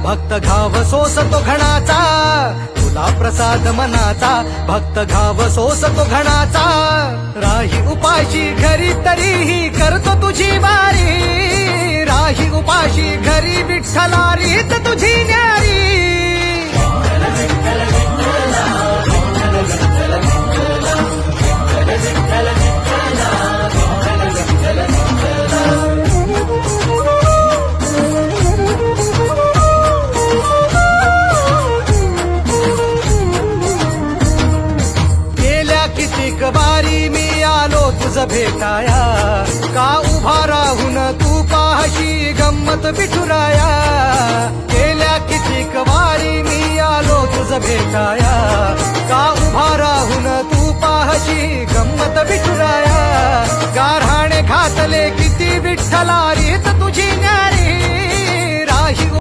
भक्त घाव सोसतो घणाचा, तुला प्रसाद मनाचा, भक्त घाव सोसतो घणाचा. राही उपाशी घरी तरीही करतो तुझी वारी, राही उपाशी घरी विठ्ठला रीत तुझी न्यारी. कितीक वारी मी आलो तुझ भेटाया, का उभा राहून तू पाहशी गंमत विठुराया. गेल्या कितीक वारी मी आलो तुझ भेटाया, का उभा राहून तू पाहशी गंमत विठुराया. गारहाणे घातले किती विठ्ठला